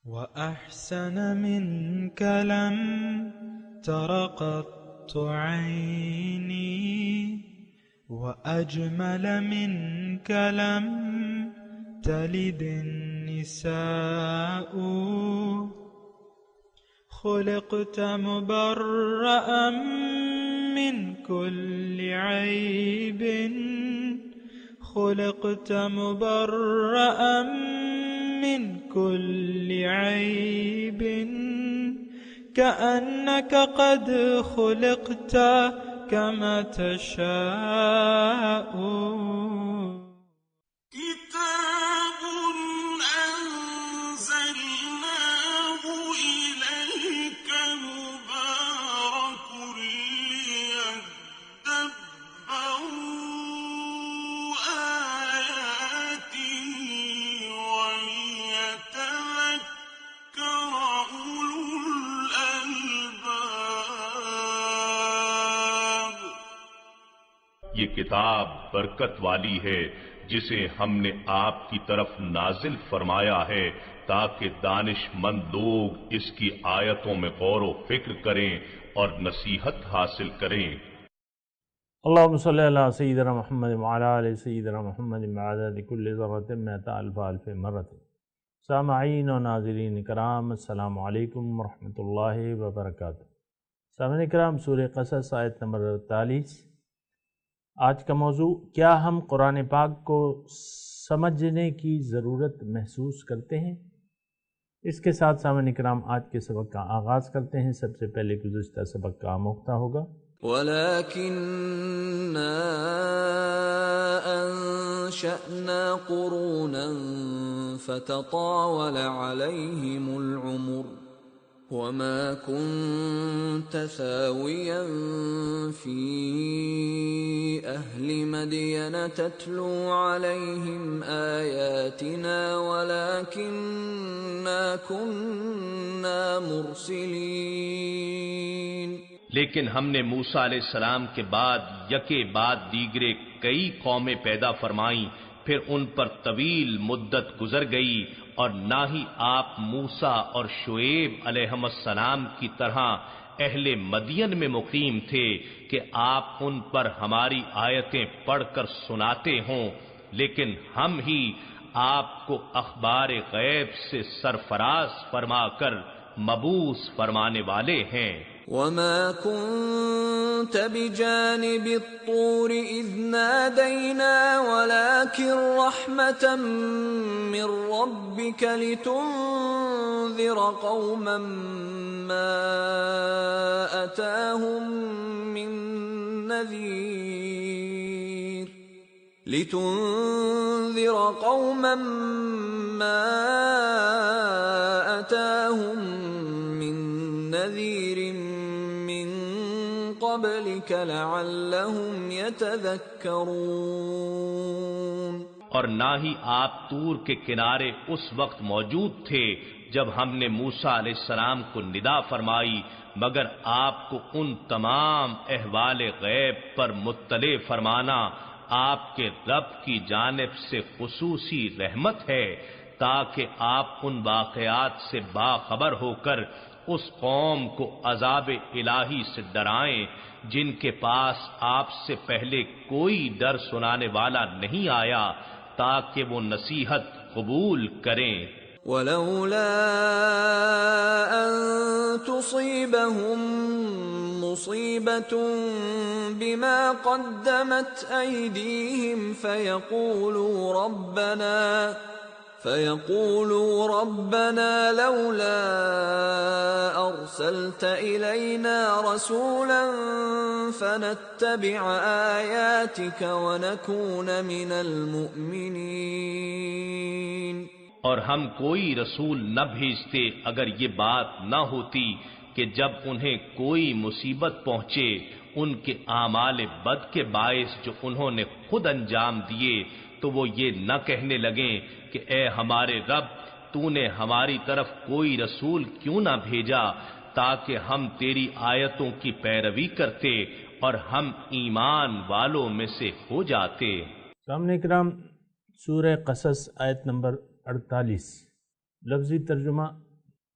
وأحسن منك لم تر قط عيني وأجمل منك لم تلد النساء خلقت مبرأ من كل عيب خلقت مبرأ من كل عيب كأنك قد خلقت كما تشاء كتاب أنزلناه إليك مبارك ليدبروا آياته وليتذكر أولو الألباب۔ یہ کتاب برکت والی ہے جسے ہم نے آپ کی طرف نازل فرمایا ہے تاکہ دانش مند لوگ اس کی آیتوں میں غور و فکر کریں اور نصیحت حاصل کریں۔ اللہم صلی علی سیدنا محمد وعلی آل سیدنا محمد بعدد کل ذرۃ مئۃ الف الف مرۃ۔ سامعین و ناظرین کرام، السلام علیکم ورحمۃ اللہ وبرکاتہ۔ سامعین کرام، سورہ قصص آیت نمبر 48۔ آج کا موضوع، کیا ہم قرآن پاک کو سمجھنے کی ضرورت محسوس کرتے ہیں؟ اس کے ساتھ سامعین کرام آج کے سبق کا آغاز کرتے ہیں۔ سب سے پہلے گزشتہ سبق کا آموختہ ہوگا۔ وَلَكِنَّا أَنشَأْنَا قُرُونًا فَتَطَاوَلَ عَلَيْهِمُ الْعُمُرُ وَمَا كُنْتَ ثَاوِيًا فِي أَهْلِ مَدْيَنَ تَتْلُو عَلَيْهِمْ آيَاتِنَا وَلَكِنَّا كُنَّا مُرْسِلِينَ۔ لیکن ہم نے موسیٰ علیہ السلام کے بعد یکے بعد دیگرے کئی قومیں پیدا فرمائیں، پھر ان پر طویل مدت گزر گئی، اور نہ ہی آپ موسیٰ اور شعیب علیہ السلام کی طرح اہل مدین میں مقیم تھے کہ آپ ان پر ہماری آیتیں پڑھ کر سناتے ہوں، لیکن ہم ہی آپ کو اخبار غیب سے سرفراز فرما کر مبعوث فرمانے والے ہیں۔ وَمَا كُنْتَ بِجَانِبِ الطُّورِ إِذْ نَادَيْنَا وَلَكِنْ رَحْمَةً مِّن رَّبِّكَ لِتُنذِرَ قَوْمًا مَّا أَتَاهُم مِّن نَّذِيرٍ مِّن قَبْلِكَ لَعَلَّهُمْ يَتَذَكَّرُونَ۔ اور نہ ہی آپ طور کے کنارے اس وقت موجود تھے جب ہم نے موسیٰ علیہ السلام کو ندا فرمائی، مگر آپ کو ان تمام احوال غیب پر مطلع فرمانا آپ کے رب کی جانب سے خصوصی رحمت ہے، تاکہ آپ ان واقعات سے باخبر ہو کر اس قوم کو عذاب الہی سے ڈرائیں جن کے پاس آپ سے پہلے کوئی ڈر سنانے والا نہیں آیا، تاکہ وہ نصیحت قبول کریں۔ وَلَوْلَا أَن تُصِيبَهُم مُّصِيبَةٌ بِمَا قَدَّمَتْ أَيْدِيهِمْ فَيَقُولُوا رَبَّنَا لَوْلَا أَرْسَلْتَ إِلَيْنَا رَسُولًا فَنَتَّبِعَ آيَاتِكَ وَنَكُونَ مِنَ الْمُؤْمِنِينَ۔ اور ہم کوئی رسول نہ بھیجتے اگر یہ بات نہ ہوتی کہ جب انہیں کوئی مصیبت پہنچے ان کے اعمال بد کے باعث جو انہوں نے خود انجام دیے، تو وہ یہ نہ کہنے لگیں کہ اے ہمارے رب، تو نے ہماری طرف کوئی رسول کیوں نہ بھیجا تاکہ ہم تیری آیتوں کی پیروی کرتے اور ہم ایمان والوں میں سے ہو جاتے۔ سامعین کرام، سورہ قصص آیت نمبر 48۔ لفظی ترجمہ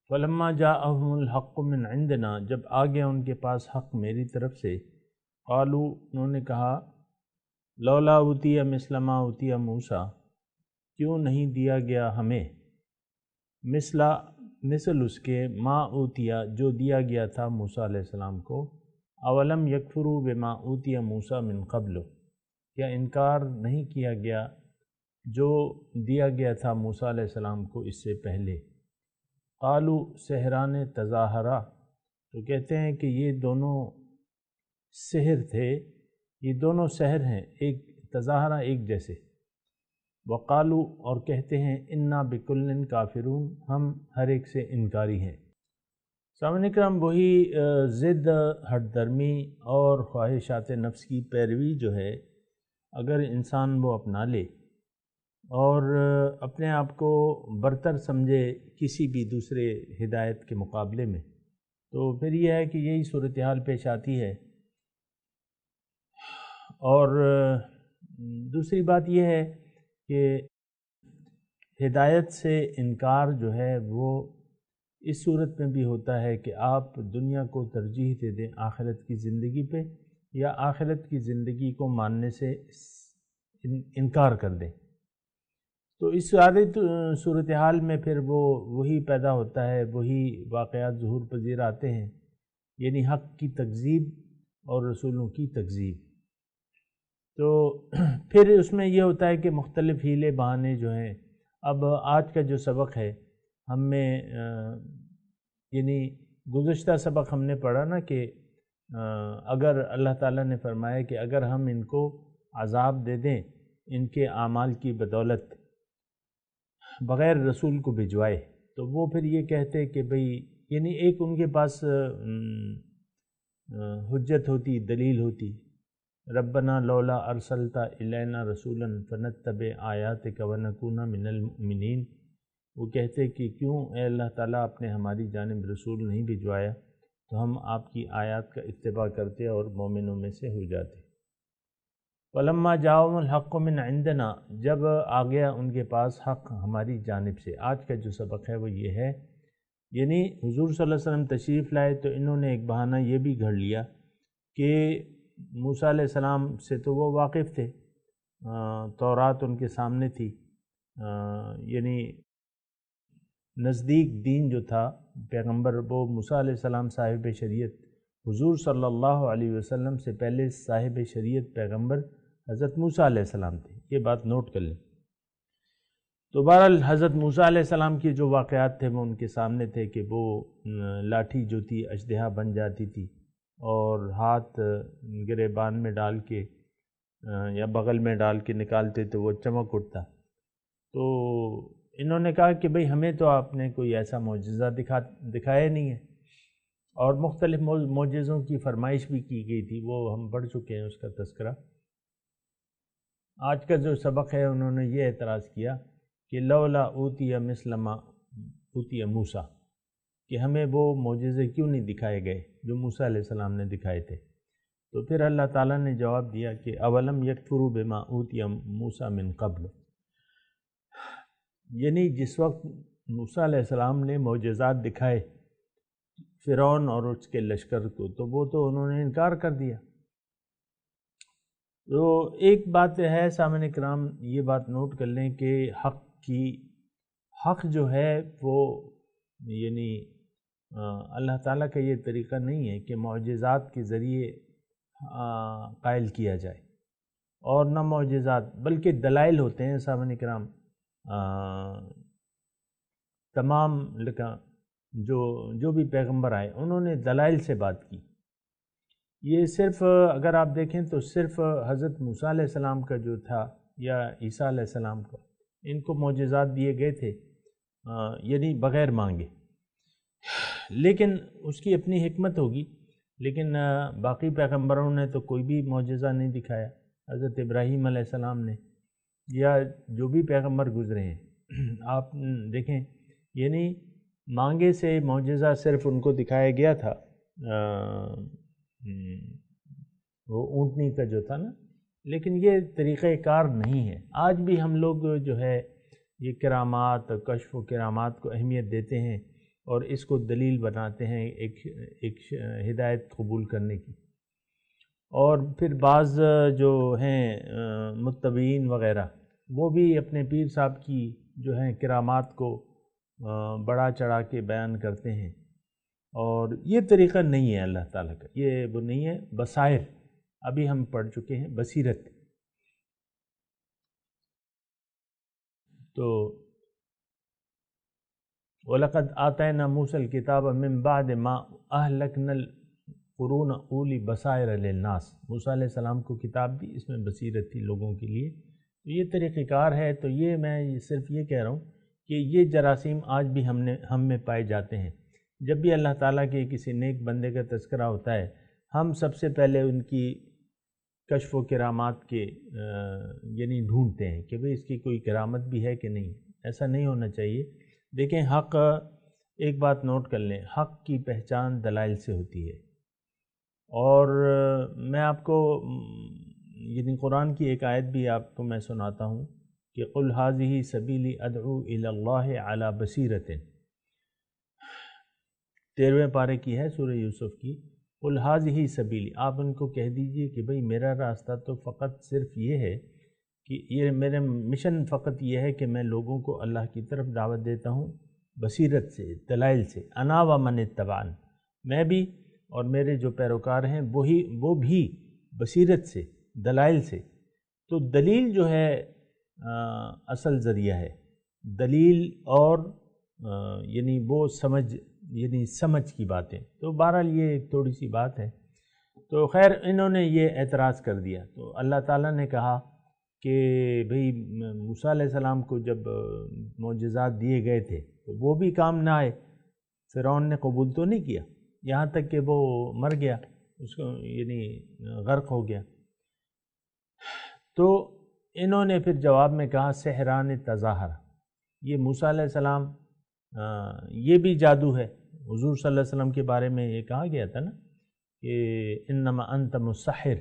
فلما جاءہم الحق من عندنا، جب آ گیا ان کے پاس حق میری طرف سے، قالو انہوں نے کہا لولا اوتی مثل ما اوتی موسیٰ، کیوں نہیں دیا گیا ہمیں مثل اس کے ما اوتیا جو دیا گیا تھا موسیٰ علیہ السلام کو، اولم یکفروا بما اوتی موسیٰ من قبل، کیا انکار نہیں کیا گیا جو دیا گیا تھا موسیٰ علیہ السلام کو اس سے پہلے۔ قالو سحران تظاہرا، تو کہتے ہیں کہ یہ دونوں سحر تھے، یہ دونوں سحر ہیں، ایک تظاہرہ ایک جیسے۔ وقالو اور کہتے ہیں انا بکل کافرون، ہم ہر ایک سے انکاری ہیں۔ سامعین اکرام، وہی ضد، ہٹ درمی اور خواہشات نفس کی پیروی جو ہے، اگر انسان وہ اپنا لے اور اپنے آپ کو برتر سمجھے کسی بھی دوسرے ہدایت کے مقابلے میں، تو پھر یہ ہے کہ یہی صورتحال پیش آتی ہے۔ اور دوسری بات یہ ہے کہ ہدایت سے انکار جو ہے وہ اس صورت میں بھی ہوتا ہے کہ آپ دنیا کو ترجیح دے دیں آخرت کی زندگی پہ، یا آخرت کی زندگی کو ماننے سے انکار کر دیں۔ تو اس ساری صورتحال میں پھر وہی پیدا ہوتا ہے، وہی واقعات ظہور پذیر آتے ہیں، یعنی حق کی تکذیب اور رسولوں کی تکذیب۔ تو پھر اس میں یہ ہوتا ہے کہ مختلف حیلے بہانے جو ہیں، اب آج کا جو سبق ہے ہم میں یعنی گزشتہ سبق ہم نے پڑھا نا کہ اگر اللہ تعالیٰ نے فرمایا کہ اگر ہم ان کو عذاب دے دیں ان کے اعمال کی بدولت بغیر رسول کو بھجوائے، تو وہ پھر یہ کہتے کہ بھئی، یعنی ایک ان کے پاس حجت ہوتی، دلیل ہوتی، ربنا لولا ارسلتا الینا رسولا فنتبع آیاتک ونکون من المؤمنین، وہ کہتے کہ کیوں اے اللہ تعالیٰ آپ نے ہماری جانب رسول نہیں بھجوایا تو ہم آپ کی آیات کا اتباع کرتے اور مومنوں میں سے ہو جاتے۔ فلما جاءہم الحق من عندنا، جب آ گیا ان کے پاس حق ہماری جانب سے۔ آج کا جو سبق ہے وہ یہ ہے، یعنی حضور صلی اللہ علیہ وسلم تشریف لائے تو انہوں نے ایک بہانہ یہ بھی گھڑ لیا کہ موسیٰ علیہ السلام سے تو وہ واقف تھے، تورات ان کے سامنے تھی، یعنی نزدیک دین جو تھا پیغمبر وہ موسیٰ علیہ السلام صاحب شریعت، حضور صلی اللہ علیہ وسلم سے پہلے صاحب شریعت پیغمبر حضرت موسیٰ علیہ السلام تھے، یہ بات نوٹ کر لیں۔ تو بہرحال حضرت موسیٰ علیہ السلام کے جو واقعات تھے وہ ان کے سامنے تھے کہ وہ لاٹھی جو تھی اژدہا بن جاتی تھی اور ہاتھ گریبان میں ڈال کے یا بغل میں ڈال کے نکالتے تو وہ چمک اٹھتا۔ تو انہوں نے کہا کہ بھئی ہمیں تو آپ نے کوئی ایسا معجزہ دکھایا نہیں ہے، اور مختلف معجزوں کی فرمائش بھی کی گئی تھی، وہ ہم پڑھ چکے ہیں اس کا تذکرہ۔ آج کا جو سبق ہے انہوں نے یہ اعتراض کیا کہ لولا اوتی مثل ما اوتی موسیٰ، کہ ہمیں وہ معجزے کیوں نہیں دکھائے گئے جو موسیٰ علیہ السلام نے دکھائے تھے۔ تو پھر اللہ تعالیٰ نے جواب دیا کہ اولم یکفروا بما اوتی موسیٰ من قبل، یعنی جس وقت موسیٰ علیہ السلام نے معجزات دکھائے فرعون اور اس کے لشکر کو، تو وہ تو انہوں نے انکار کر دیا۔ تو ایک بات ہے سامعین کرام، یہ بات نوٹ کر لیں کہ حق جو ہے وہ یعنی اللہ تعالیٰ کا یہ طریقہ نہیں ہے کہ معجزات کے ذریعے قائل کیا جائے، اور نہ معجزات بلکہ دلائل ہوتے ہیں سامعین کرام۔ تمام جو بھی پیغمبر آئے انہوں نے دلائل سے بات کی۔ یہ صرف اگر آپ دیکھیں تو صرف حضرت موسیٰ علیہ السلام کا جو تھا یا عیسیٰ علیہ السلام کا، ان کو معجزات دیے گئے تھے یعنی بغیر مانگے، لیکن اس کی اپنی حکمت ہوگی، لیکن باقی پیغمبروں نے تو کوئی بھی معجزہ نہیں دکھایا۔ حضرت ابراہیم علیہ السلام نے یا جو بھی پیغمبر گزرے ہیں آپ دیکھیں، یعنی مانگے سے معجزہ صرف ان کو دکھایا گیا تھا، وہ اونٹنی کا جو تھا نا، لیکن یہ طریقہ کار نہیں ہے۔ آج بھی ہم لوگ جو ہے یہ کرامات، کشف و کرامات کو اہمیت دیتے ہیں، اور اس کو دلیل بناتے ہیں ایک ہدایت قبول کرنے کی۔ اور پھر بعض جو ہیں متبعین وغیرہ وہ بھی اپنے پیر صاحب کی جو ہیں کرامات کو بڑا چڑھا کے بیان کرتے ہیں، اور یہ طریقہ نہیں ہے اللہ تعالیٰ کا، یہ وہ نہیں ہے۔ بصائر ابھی ہم پڑھ چکے ہیں، بصیرت۔ تو وَلَقَدْ آتَيْنَا مُوسَى الْكِتَابَ مِن بَعْدِ مَا أَهْلَكْنَا الْقُرُونَ أُولِي بَصَائِرَ لِلنَّاسِ۔ موسیٰ علیہ السلام کو کتاب دی، اس میں بصیرت تھی لوگوں کے لیے۔ تو یہ طریقہ کار ہے۔ تو یہ میں صرف یہ کہہ رہا ہوں کہ یہ جراثیم آج بھی ہم میں پائے جاتے ہیں۔ جب بھی اللہ تعالیٰ کے کسی نیک بندے کا تذکرہ ہوتا ہے، ہم سب سے پہلے ان کی کشف و کرامات کے یعنی ڈھونڈتے ہیں کہ بھئی اس کی کوئی کرامت بھی ہے کہ نہیں۔ ایسا نہیں ہونا چاہیے۔ دیکھیں، حق، ایک بات نوٹ کر لیں، حق کی پہچان دلائل سے ہوتی ہے۔ اور میں آپ کو یعنی قرآن کی ایک آیت بھی آپ کو میں سناتا ہوں کہ قُلْ هَٰذِهِ سَبِيلِي أَدْعُو إِلَى اللَّهِ عَلَى بَصِيرَةٍ، 13ویں پارے کی ہے سورہ یوسف کی۔ قُلْ هَٰذِهِ سَبِيلِي، آپ ان کو کہہ دیجئے کہ بھئی میرا راستہ تو فقط صرف یہ ہے کہ یہ میرا مشن فقط یہ ہے کہ میں لوگوں کو اللہ کی طرف دعوت دیتا ہوں بصیرت سے، دلائل سے۔ انا ومن اتبعن، میں بھی اور میرے جو پیروکار ہیں وہ بھی بصیرت سے، دلائل سے۔ تو دلیل جو ہے اصل ذریعہ ہے، دلیل اور یعنی وہ سمجھ کی باتیں۔ تو بہرحال یہ ایک تھوڑی سی بات ہے۔ تو خیر، انہوں نے یہ اعتراض کر دیا۔ تو اللہ تعالیٰ نے کہا کہ بھئی موسیٰ علیہ السلام کو جب معجزات دیے گئے تھے تو وہ بھی کام نہ آئے، فرعون نے قبول تو نہیں کیا، یہاں تک کہ وہ مر گیا، اس کو یعنی غرق ہو گیا۔ تو انہوں نے پھر جواب میں کہا سحران تظاہر، یہ موسیٰ علیہ السلام یہ بھی جادو ہے۔ حضور صلی اللہ علیہ وسلم کے بارے میں یہ کہا گیا تھا نا کہ انما انت مسحر،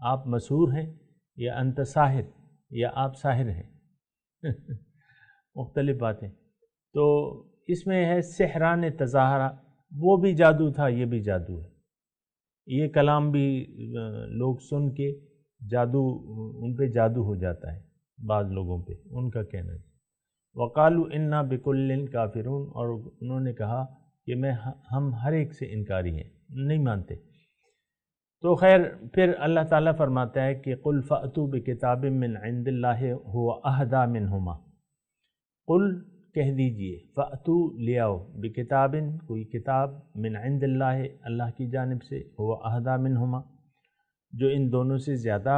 آپ مسحور ہیں، یا انت ساحر، یا آپ ساحر ہیں مختلف باتیں۔ تو اس میں ہے سحران تظاہرہ، وہ بھی جادو تھا، یہ بھی جادو ہے۔ یہ کلام بھی لوگ سن کے جادو، ان پہ جادو ہو جاتا ہے بعض لوگوں پہ، ان کا کہنا ہے۔ وَقَالُوا إِنَّا بِكُلٍّ كَافِرُونَ، اور انہوں نے کہا کہ ہم ہر ایک سے انکاری ہیں، نہیں مانتے۔ تو خیر، پھر اللہ تعالیٰ فرماتا ہے کہ قُلْ فَأْتُوا بِكِتَابٍ مِّنْ عِنْدِ اللَّهِ هُوَ أَهْدَىٰ مِنْهُمَا، قُلْ کہہ دیجئے، فَأْتُوا لے آؤ، بِكِتَابٍ کوئی کتاب، مِّنْ عِنْدِ اللَّهِ اللہ کی جانب سے، هُوَ أَهْدَىٰ مِنْهُمَا جو ان دونوں سے زیادہ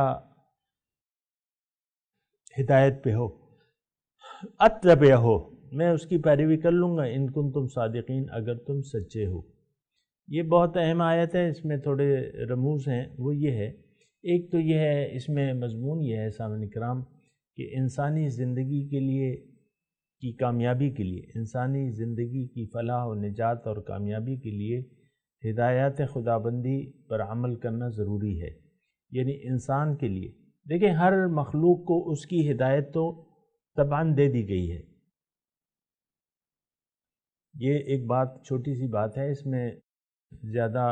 ہدایت پہ ہو، اتبعہ میں اس کی پیروی کر لوں گا، ان کنتم صادقین اگر تم سچے ہو۔ یہ بہت اہم آیت ہے، اس میں تھوڑے رموز ہیں، وہ یہ ہے، ایک تو یہ ہے، اس میں مضمون یہ ہے سامعین کرام کہ انسانی زندگی کے لیے کی کامیابی کے لیے، انسانی زندگی کی فلاح و نجات اور کامیابی کے لیے ہدایات خداوندی پر عمل کرنا ضروری ہے۔ یعنی انسان کے لیے دیکھیں، ہر مخلوق کو اس کی ہدایت تو طبعاً دے دی گئی ہے۔ یہ ایک بات، چھوٹی سی بات ہے، اس میں زیادہ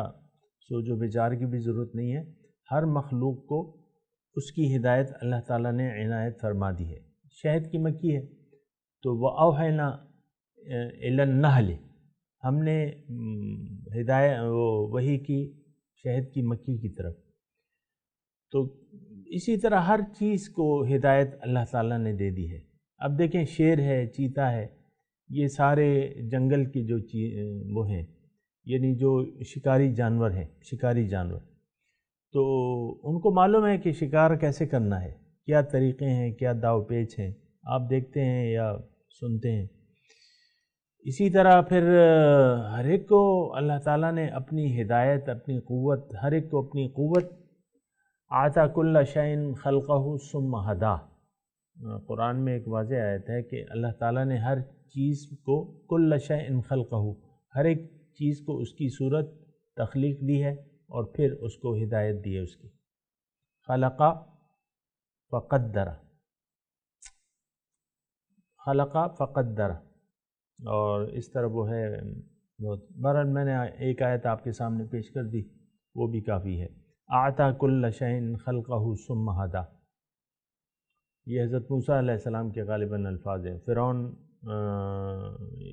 سوچ و بچار کی بھی ضرورت نہیں ہے۔ ہر مخلوق کو اس کی ہدایت اللہ تعالیٰ نے عنایت فرما دی ہے۔ شہد کی مکھی ہے تو وَأَوْحَيْنَا إِلَى النَّحْلِ، ہم نے وحی کی شہد کی مکھی کی طرف۔ تو اسی طرح ہر چیز کو ہدایت اللہ تعالیٰ نے دے دی ہے۔ اب دیکھیں، شیر ہے، چیتا ہے، یہ سارے جنگل کی جو وہ ہیں، یعنی جو شکاری جانور ہیں، شکاری جانور، تو ان کو معلوم ہے کہ شکار کیسے کرنا ہے، کیا طریقے ہیں، کیا داؤ پیچ ہیں، آپ دیکھتے ہیں یا سنتے ہیں۔ اسی طرح پھر ہر ایک کو اللہ تعالیٰ نے اپنی ہدایت، اپنی قوت، ہر ایک کو اپنی قوت، آتا کل شیء خلقہ ثم ہدا، قرآن میں ایک واضح آیت ہے کہ اللہ تعالیٰ نے ہر چیز کو، کل شیء خلقہ، ہر ایک چیز کو اس کی صورت تخلیق دی ہے اور پھر اس کو ہدایت دی ہے اس کی۔ خلقہ فقدر، خلقہ فقدر، اور اس طرح وہ ہے بہت بہرحال میں نے ایک آیت آپ کے سامنے پیش کر دی، وہ بھی کافی ہے۔ اعطیٰ کل شیء خلقہ ثم ہدیٰ، یہ حضرت موسیٰ علیہ السلام کے غالباً الفاظ ہیں۔ فرعون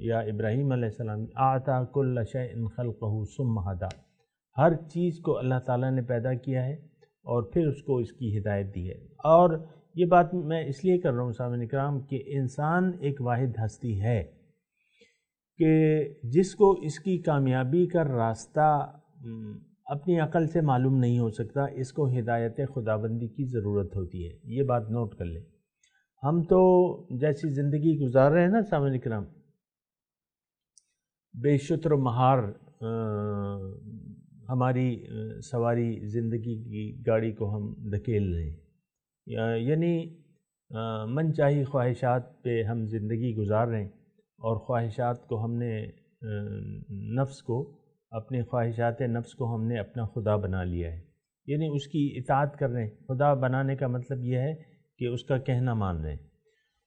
یا ابراہیم علیہ السلام، اعطیٰ کل شیء خلقہ ثم ہدیٰ، ہر چیز کو اللہ تعالیٰ نے پیدا کیا ہے اور پھر اس کو اس کی ہدایت دی ہے۔ اور یہ بات میں اس لیے کر رہا ہوں سامعین اکرام کہ انسان ایک واحد ہستی ہے کہ جس کو اس کی کامیابی کا راستہ اپنی عقل سے معلوم نہیں ہو سکتا، اس کو ہدایت خداوندی کی ضرورت ہوتی ہے۔ یہ بات نوٹ کر لیں۔ ہم تو جیسی زندگی گزار رہے ہیں نا سامعین اکرام، بے شتر و مہار ہماری سواری زندگی کی گاڑی کو ہم دھکیل رہے ہیں، یعنی من چاہی خواہشات پہ ہم زندگی گزار رہے ہیں، اور خواہشات کو ہم نے نفس کو، اپنے خواہشات نفس کو ہم نے اپنا خدا بنا لیا ہے، یعنی اس کی اطاعت کر رہے ہیں۔ خدا بنانے کا مطلب یہ ہے کہ اس کا کہنا مان رہے ہیں۔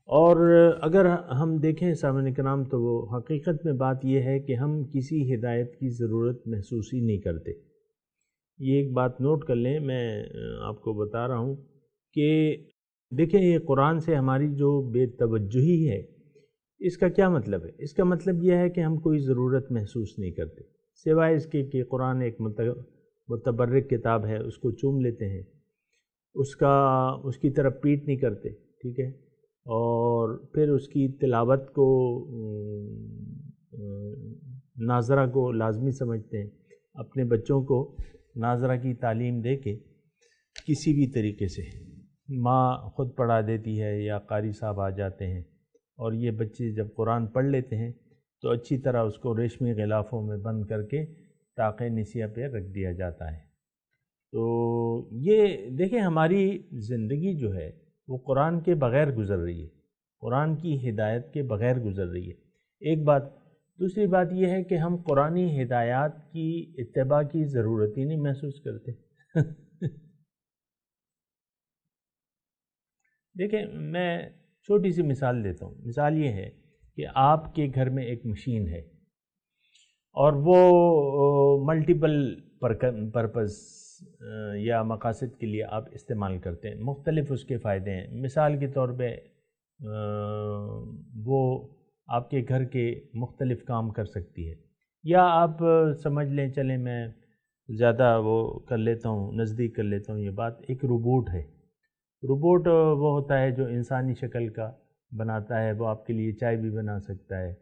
اور اگر ہم دیکھیں سامعین کرام تو وہ حقیقت میں بات یہ ہے کہ ہم کسی ہدایت کی ضرورت محسوس ہی نہیں کرتے۔ یہ ایک بات نوٹ کر لیں، میں آپ کو بتا رہا ہوں کہ دیکھیں یہ قرآن سے ہماری جو بے توجہی ہے، اس کا کیا مطلب ہے؟ اس کا مطلب یہ ہے کہ ہم کوئی ضرورت محسوس نہیں کرتے، سوائے اس کے کہ قرآن ایک متبرک کتاب ہے، اس کو چوم لیتے ہیں، اس کی طرف پیٹ نہیں کرتے، ٹھیک ہے، اور پھر اس کی تلاوت کو ناظرہ کو لازمی سمجھتے ہیں، اپنے بچوں کو ناظرہ کی تعلیم دے کے کسی بھی طریقے سے ماں خود پڑھا دیتی ہے یا قاری صاحب آ جاتے ہیں، اور یہ بچے جب قرآن پڑھ لیتے ہیں تو اچھی طرح اس کو ریشمی غلافوں میں بند کر کے طاق نسیہ پہ رکھ دیا جاتا ہے۔ تو یہ دیکھیں ہماری زندگی جو ہے وہ قرآن کے بغیر گزر رہی ہے، قرآن کی ہدایت کے بغیر گزر رہی ہے، ایک بات۔ دوسری بات یہ ہے کہ ہم قرآنی ہدایات کی اتباع کی ضرورت ہی نہیں محسوس کرتے۔ دیکھیں میں چھوٹی سی مثال دیتا ہوں۔ مثال یہ ہے کہ آپ کے گھر میں ایک مشین ہے اور وہ ملٹیپل پرپز یا مقاصد کے لیے آپ استعمال کرتے ہیں، مختلف اس کے فائدے ہیں۔ مثال کے طور پہ وہ آپ کے گھر کے مختلف کام کر سکتی ہے، یا آپ سمجھ لیں، چلیں میں زیادہ وہ کر لیتا ہوں، نزدیک کر لیتا ہوں یہ بات، ایک روبوٹ ہے۔ روبوٹ وہ ہوتا ہے جو انسانی شکل کا بناتا ہے، وہ آپ کے لیے چائے بھی بنا سکتا ہے،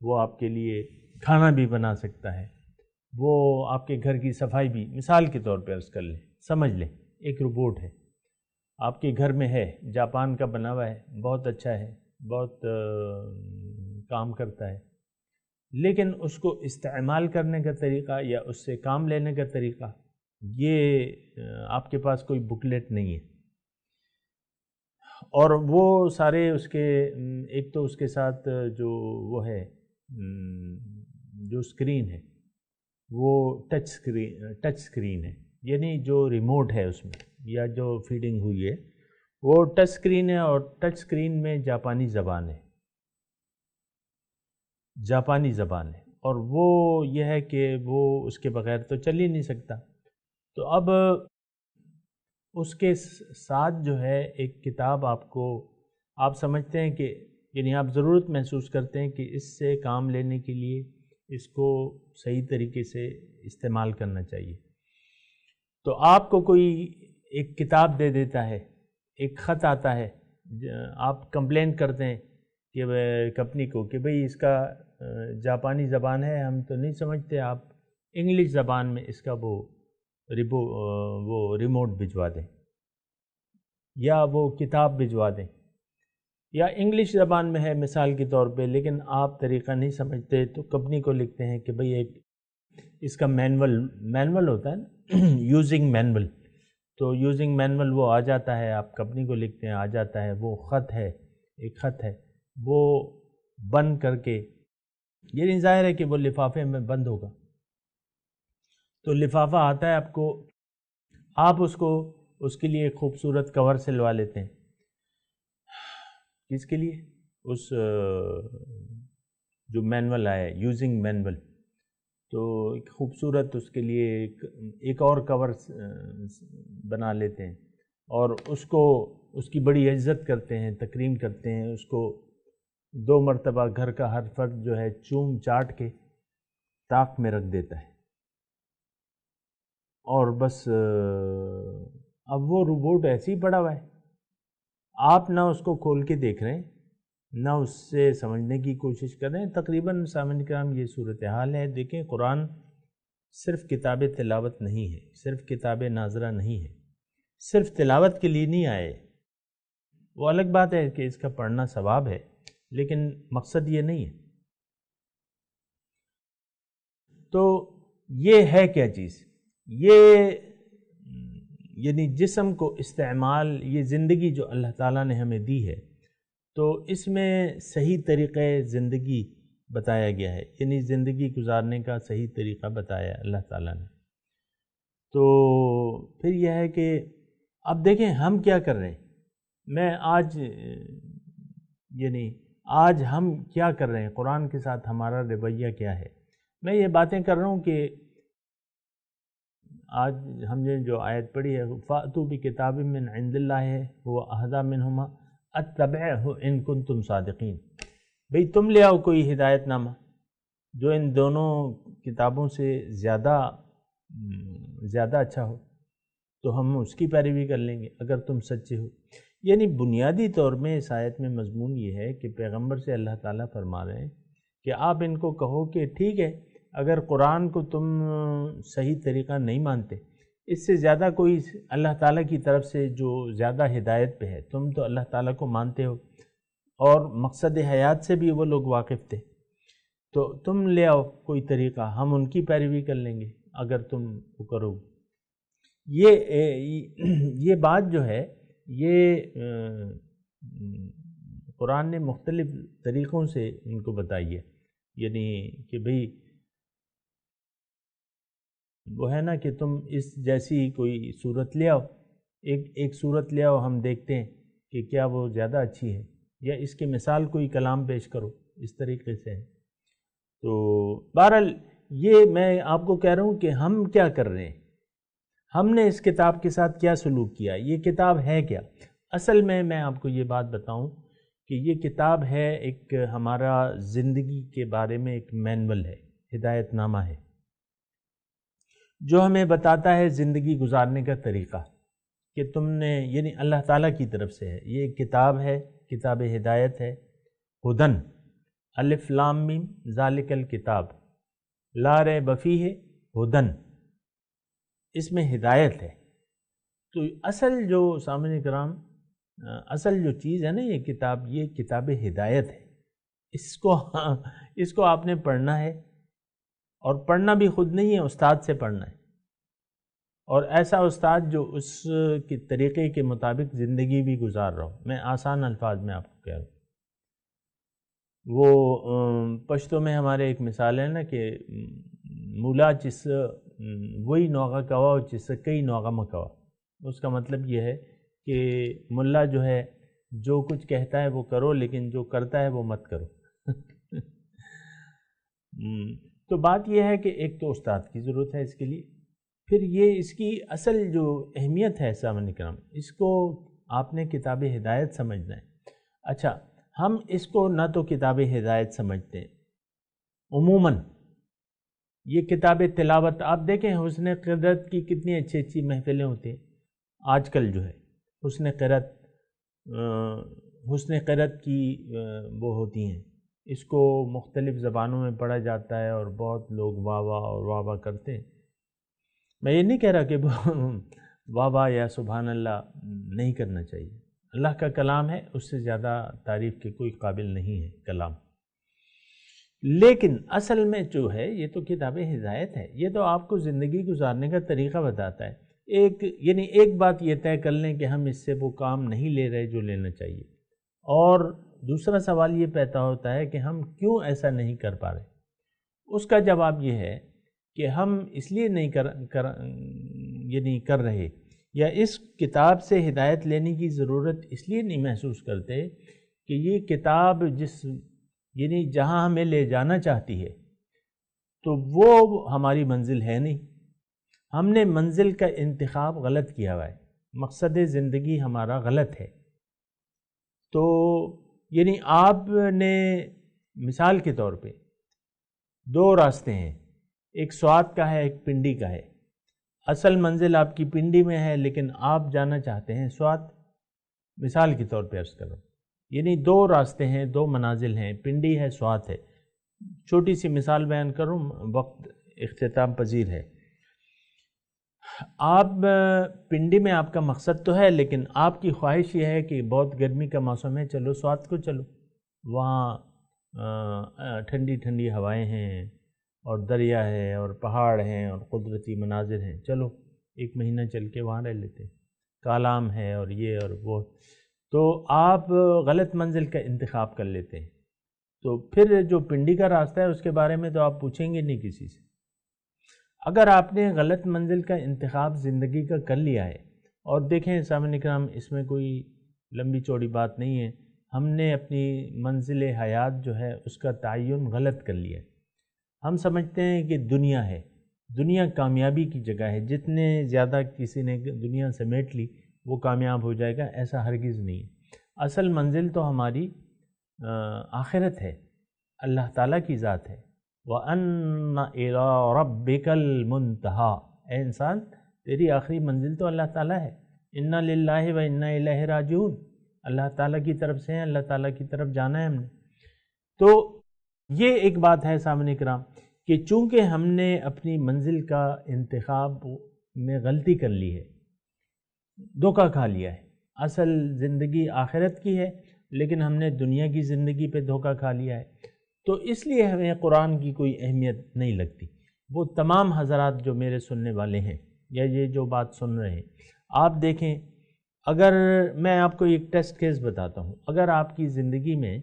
وہ آپ کے لیے کھانا بھی بنا سکتا ہے، وہ آپ کے گھر کی صفائی بھی، مثال کے طور پہ عرض کر لیں، سمجھ لیں ایک روبوٹ ہے آپ کے گھر میں ہے، جاپان کا بنا ہوا ہے، بہت اچھا ہے، بہت کام کرتا ہے، لیکن اس کو استعمال کرنے کا طریقہ یا اس سے کام لینے کا طریقہ، یہ آپ کے پاس کوئی بکلیٹ نہیں ہے۔ اور وہ سارے اس کے، ایک تو اس کے ساتھ جو وہ ہے جو اسکرین ہے وہ ٹچ سکرین ہے، یعنی جو ریموٹ ہے اس میں یا جو فیڈنگ ہوئی ہے وہ ٹچ سکرین ہے، اور ٹچ سکرین میں جاپانی زبان ہے، اور وہ یہ ہے کہ وہ اس کے بغیر تو چل ہی نہیں سکتا۔ تو اب اس کے ساتھ جو ہے ایک کتاب آپ سمجھتے ہیں کہ یعنی آپ ضرورت محسوس کرتے ہیں کہ اس سے کام لینے کے لیے اس کو صحیح طریقے سے استعمال کرنا چاہیے، تو آپ کو کوئی ایک کتاب دے دیتا ہے، ایک خط آتا ہے، آپ کمپلین کرتے ہیں کہ کمپنی کو کہ بھئی اس کا جاپانی زبان ہے، ہم تو نہیں سمجھتے، آپ انگلش زبان میں اس کا وہ ریموٹ بھجوا دیں یا وہ کتاب بھجوا دیں، یا انگلش زبان میں ہے مثال کے طور پہ، لیکن آپ طریقہ نہیں سمجھتے تو کمپنی کو لکھتے ہیں کہ بھئی ایک اس کا مینول ہوتا ہے نا، یوزنگ مینول، تو یوزنگ مینول وہ آ جاتا ہے، آپ کمپنی کو لکھتے ہیں، آ جاتا ہے، وہ خط ہے، ایک خط ہے، وہ بند کر کے، یہ ظاہر ہے کہ وہ لفافے میں بند ہوگا، تو لفافہ آتا ہے آپ کو، آپ اس کے لیے خوبصورت کور سلوا لیتے ہیں، کس کے لیے؟ اس جو مینول آیا ہے، یوزنگ مینول، تو ایک خوبصورت اس کے لیے ایک اور کور بنا لیتے ہیں اور اس کی بڑی عزت کرتے ہیں، تکریم کرتے ہیں، اس کو 2 مرتبہ گھر کا ہر فرد جو ہے چوم چاٹ کے طاق میں رکھ دیتا ہے، اور بس اب وہ روبوٹ ایسے ہی پڑا ہوا ہے، آپ نہ اس کو کھول کے دیکھ رہے ہیں نہ اس سے سمجھنے کی کوشش کر رہے ہیں۔ تقریباً سامعین کرام یہ صورتحال ہے۔ دیکھیں، قرآن صرف کتاب تلاوت نہیں ہے، صرف کتاب ناظرہ نہیں ہے، صرف تلاوت کے لیے نہیں آئے۔ وہ الگ بات ہے کہ اس کا پڑھنا ثواب ہے، لیکن مقصد یہ نہیں ہے۔ تو یہ ہے کیا چیز؟ یہ یعنی جسم کو استعمال، یہ زندگی جو اللہ تعالیٰ نے ہمیں دی ہے، تو اس میں صحیح طریقے زندگی بتایا گیا ہے، یعنی زندگی گزارنے کا صحیح طریقہ بتایا ہے اللہ تعالیٰ نے۔ تو پھر یہ ہے کہ اب دیکھیں ہم کیا کر رہے ہیں۔ میں آج ہم کیا کر رہے ہیں، قرآن کے ساتھ ہمارا رویہ کیا ہے۔ میں یہ باتیں کر رہا ہوں کہ آج ہم نے جو آیت پڑھی ہے، فَأْتُوا بِكِتَابٍ مِّنْ عِنْدِ اللَّهِ هُوَ أَهْدَىٰ مِنْهُمَا أَتَّبِعْهُ إِن كُنتُمْ صَادِقِينَ۔ بھئی تم لے آؤ کوئی ہدایت نامہ جو ان دونوں کتابوں سے زیادہ اچھا ہو، تو ہم اس کی پیروی کر لیں گے اگر تم سچے ہو۔ یعنی بنیادی طور میں اس آیت میں مضمون یہ ہے کہ پیغمبر سے اللہ تعالیٰ فرما رہے ہیں کہ آپ ان کو کہو کہ ٹھیک ہے، اگر قرآن کو تم صحیح طریقہ نہیں مانتے، اس سے زیادہ کوئی اللہ تعالیٰ کی طرف سے جو زیادہ ہدایت پہ ہے، تم تو اللہ تعالیٰ کو مانتے ہو اور مقصد حیات سے بھی وہ لوگ واقف تھے، تو تم لے آؤ کوئی طریقہ، ہم ان کی پیروی کر لیں گے اگر تم وہ کرو۔ یہ بات جو ہے، یہ قرآن نے مختلف طریقوں سے ان کو بتائی ہے، یعنی کہ بھئی وہ ہے نا کہ تم اس جیسی کوئی صورت لے آؤ، ایک صورت لے آؤ، ہم دیکھتے ہیں کہ کیا وہ زیادہ اچھی ہے، یا اس کے مثال کوئی کلام پیش کرو، اس طریقے سے ہے۔ تو بہرحال یہ میں آپ کو کہہ رہا ہوں کہ ہم کیا کر رہے ہیں، ہم نے اس کتاب کے ساتھ کیا سلوک کیا، یہ کتاب ہے کیا۔ اصل میں آپ کو یہ بات بتاؤں کہ یہ کتاب ہے ایک ہمارا زندگی کے بارے میں ایک مینول ہے، ہدایت نامہ ہے، جو ہمیں بتاتا ہے زندگی گزارنے کا طریقہ کہ تم نے، یعنی اللہ تعالیٰ کی طرف سے ہے۔ یہ ایک کتاب ہے، کتاب ہدایت ہے۔ ہدن، الف لام میم ذالک الکتاب لا ریب فیہ ہدن، اس میں ہدایت ہے۔ تو اصل جو سامعین کرام، اصل جو چیز ہے نا یہ کتاب ہدایت ہے۔ اس کو آپ نے پڑھنا ہے، اور پڑھنا بھی خود نہیں ہے، استاد سے پڑھنا ہے، اور ایسا استاد جو اس کے طریقے کے مطابق زندگی بھی گزار رہا ہو۔ میں آسان الفاظ میں آپ کو کہہ رہا ہوں، وہ پشتو میں ہمارے ایک مثال ہے نا کہ مولا چس وہی نوغہ کوا چس کئی نوغہ مکوا۔ اس کا مطلب یہ ہے کہ ملا جو ہے جو کچھ کہتا ہے وہ کرو، لیکن جو کرتا ہے وہ مت کرو۔ تو بات یہ ہے کہ ایک تو استاد کی ضرورت ہے اس کے لیے، پھر یہ اس کی اصل جو اہمیت ہے سامعین کرام، اس کو آپ نے کتاب ہدایت سمجھنا ہے۔ اچھا، ہم اس کو نہ تو کتاب ہدایت سمجھتے ہیں عموماً، یہ کتاب تلاوت آپ دیکھیں، حسن قرأت کی کتنی اچھی محفلیں ہوتی ہیں آج کل جو ہے، حسن قرأت کی وہ ہوتی ہیں، اس کو مختلف زبانوں میں پڑھا جاتا ہے اور بہت لوگ واہ واہ اور واہ واہ کرتے ہیں۔ میں یہ نہیں کہہ رہا کہ واہ واہ یا سبحان اللہ نہیں کرنا چاہیے، اللہ کا کلام ہے، اس سے زیادہ تعریف کے کوئی قابل نہیں ہے کلام، لیکن اصل میں جو ہے یہ تو کتاب ہدایت ہے، یہ تو آپ کو زندگی گزارنے کا طریقہ بتاتا ہے۔ ایک بات یہ طے کر لیں کہ ہم اس سے وہ کام نہیں لے رہے جو لینا چاہیے، اور دوسرا سوال یہ پیدا ہوتا ہے کہ ہم کیوں ایسا نہیں کر پا رہے۔ اس کا جواب یہ ہے کہ ہم اس لیے نہیں کر رہے، یا اس کتاب سے ہدایت لینے کی ضرورت اس لیے نہیں محسوس کرتے کہ یہ کتاب یعنی جہاں ہمیں لے جانا چاہتی ہے، تو وہ ہماری منزل ہے نہیں. ہم نے منزل کا انتخاب غلط کیا ہوا ہے، مقصد زندگی ہمارا غلط ہے. تو یعنی آپ نے مثال کے طور پہ دو راستے ہیں، ایک سوات کا ہے، ایک پنڈی کا ہے. اصل منزل آپ کی پنڈی میں ہے لیکن آپ جانا چاہتے ہیں سوات، مثال کے طور پہ عرض کروں. یعنی دو راستے ہیں، دو منازل ہیں، پنڈی ہے، سوات ہے. چھوٹی سی مثال بیان کروں، وقت اختتام پذیر ہے. آپ پنڈی میں آپ کا مقصد تو ہے لیکن آپ کی خواہش یہ ہے کہ بہت گرمی کا موسم ہے، چلو سوات کو چلو، وہاں ٹھنڈی ٹھنڈی ہوائیں ہیں اور دریا ہے اور پہاڑ ہیں اور قدرتی مناظر ہیں، چلو ایک مہینہ چل کے وہاں رہ لیتے ہیں، کالام ہے اور یہ اور وہ. تو آپ غلط منزل کا انتخاب کر لیتے ہیں. تو پھر جو پنڈی کا راستہ ہے اس کے بارے میں تو آپ پوچھیں گے نہیں کسی سے. اگر آپ نے غلط منزل کا انتخاب زندگی کا کر لیا ہے، اور دیکھیں سامعین کرام، اس میں کوئی لمبی چوڑی بات نہیں ہے، ہم نے اپنی منزل حیات جو ہے اس کا تعین غلط کر لیا ہے. ہم سمجھتے ہیں کہ دنیا ہے، دنیا کامیابی کی جگہ ہے، جتنے زیادہ کسی نے دنیا سمیٹ لی وہ کامیاب ہو جائے گا، ایسا ہرگز نہیں ہے. اصل منزل تو ہماری آخرت ہے، اللہ تعالیٰ کی ذات ہے. وَأَنَّ إِلَىٰ رَبِّكَ الْمُنْتَهَىٰ، اے انسان تیری آخری منزل تو اللہ تعالیٰ ہے. اِنَّا لِلَّهِ وَإِنَّا إِلَيْهِ رَاجِعُونَ، اللہ تعالیٰ کی طرف سے ہیں، اللہ تعالیٰ کی طرف جانا ہے ہم نے. تو یہ ایک بات ہے سامعین کرام کہ چونکہ ہم نے اپنی منزل کا انتخاب میں غلطی کر لی ہے، دھوکہ کھا لیا ہے. اصل زندگی آخرت کی ہے لیکن ہم نے دنیا کی زندگی پہ دھوکہ کھا لیا ہے. تو اس لیے ہمیں قرآن کی کوئی اہمیت نہیں لگتی. وہ تمام حضرات جو میرے سننے والے ہیں یا یہ جو بات سن رہے ہیں، آپ دیکھیں، اگر میں آپ کو ایک ٹیسٹ کیس بتاتا ہوں، اگر آپ کی زندگی میں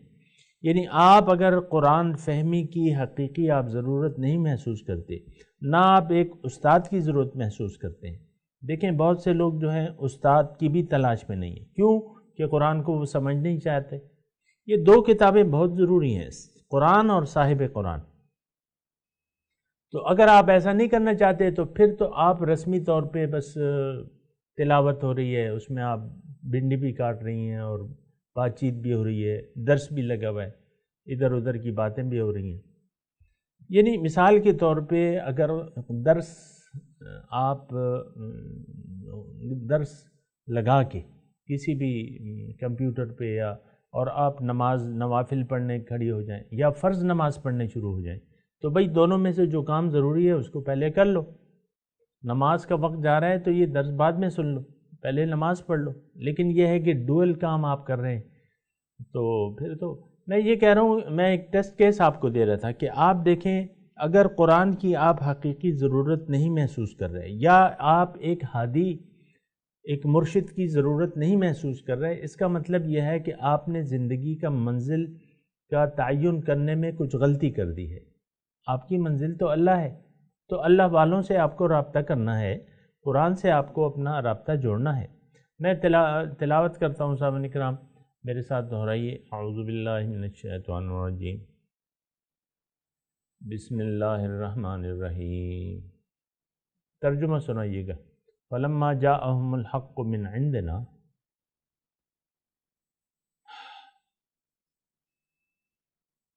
یعنی آپ اگر قرآن فہمی کی حقیقی آپ ضرورت نہیں محسوس کرتے، نہ آپ ایک استاد کی ضرورت محسوس کرتے ہیں. دیکھیں بہت سے لوگ جو ہیں استاد کی بھی تلاش میں نہیں ہیں. کیوں؟ کہ قرآن کو وہ سمجھ نہیں چاہتے. یہ دو کتابیں بہت ضروری ہیں، قرآن اور صاحب قرآن. تو اگر آپ ایسا نہیں کرنا چاہتے تو پھر تو آپ رسمی طور پہ بس تلاوت ہو رہی ہے، اس میں آپ بھنڈی بھی کاٹ رہی ہیں اور بات چیت بھی ہو رہی ہے، درس بھی لگا ہوا ہے، ادھر ادھر کی باتیں بھی ہو رہی ہیں. یعنی مثال کے طور پہ اگر آپ درس لگا کے کسی بھی کمپیوٹر پہ اور آپ نوافل پڑھنے کھڑی ہو جائیں یا فرض نماز پڑھنے شروع ہو جائیں، تو بھئی دونوں میں سے جو کام ضروری ہے اس کو پہلے کر لو. نماز کا وقت جا رہا ہے تو یہ درس بعد میں سن لو، پہلے نماز پڑھ لو. لیکن یہ ہے کہ ڈوئل کام آپ کر رہے ہیں، تو پھر تو میں یہ کہہ رہا ہوں، میں ایک ٹیسٹ کیس آپ کو دے رہا تھا کہ آپ دیکھیں اگر قرآن کی آپ حقیقی ضرورت نہیں محسوس کر رہے یا آپ ایک ہادی، ایک مرشد کی ضرورت نہیں محسوس کر رہے، اس کا مطلب یہ ہے کہ آپ نے زندگی کا منزل کا تعین کرنے میں کچھ غلطی کر دی ہے. آپ کی منزل تو اللہ ہے، تو اللہ والوں سے آپ کو رابطہ کرنا ہے، قرآن سے آپ کو اپنا رابطہ جوڑنا ہے. میں تلاوت کرتا ہوں سامعین کرام، میرے ساتھ دہرائیے. اعوذ باللہ من الشیطان الرجیم، بسم اللہ الرحمن الرحیم. ترجمہ سنائیے گا. فَلَمَّا جَاءَهُمُ الْحَقُّ مِنْ عِنْدِنَا،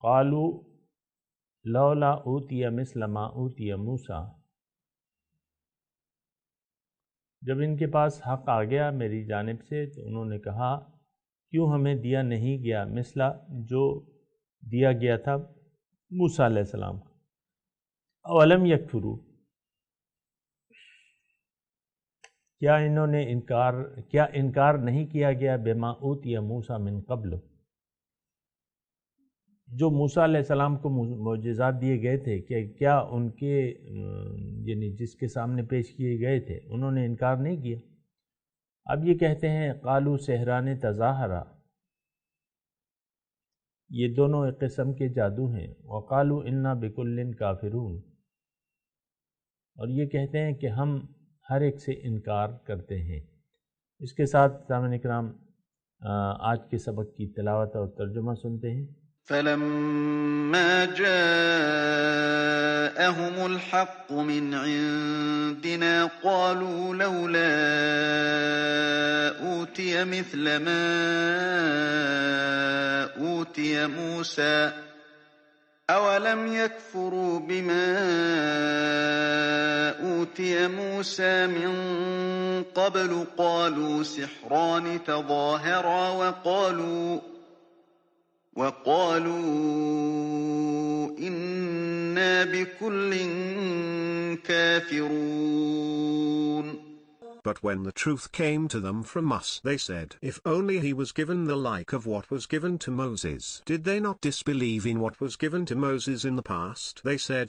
قَالُوا لَوْلَا أُوتِيَ مِثْلَ مَا أُوتِيَ مُوسَىٰ. جب ان کے پاس حق آ گیا میری جانب سے تو انہوں نے کہا کیوں ہمیں دیا نہیں گیا مثلا جو دیا گیا تھا موسیٰ علیہ السلام کو. اولم یکفروا، کیا انکار نہیں کیا گیا بما اوتی موسیٰ من قبل، جو موسیٰ علیہ السلام کو معجزات دیے گئے تھے، کہ کیا ان کے یعنی جس کے سامنے پیش کیے گئے تھے انہوں نے انکار نہیں کیا. اب یہ کہتے ہیں قالوا سحران تظاہرا، یہ دونوں ایک قسم کے جادو ہیں. وقالوا انا بکل کافرون، اور یہ کہتے ہیں کہ ہم ہر ایک سے انکار کرتے ہیں. اس کے ساتھ سامعین کرام آج کے سبق کی تلاوت اور ترجمہ سنتے ہیں. فلما جاءهم الحق من عندنا قالوا لولا أوتي مثل ما أوتي موسى أولم يكفروا بما أوتي موسى من قبل قالوا سحران تظاهرا وقالوا إنا بكل كافرون. But when the truth came to them from us, they said, if only he was given the like of what was given to Moses. Did they not disbelieve in what was given to Moses in the past? They said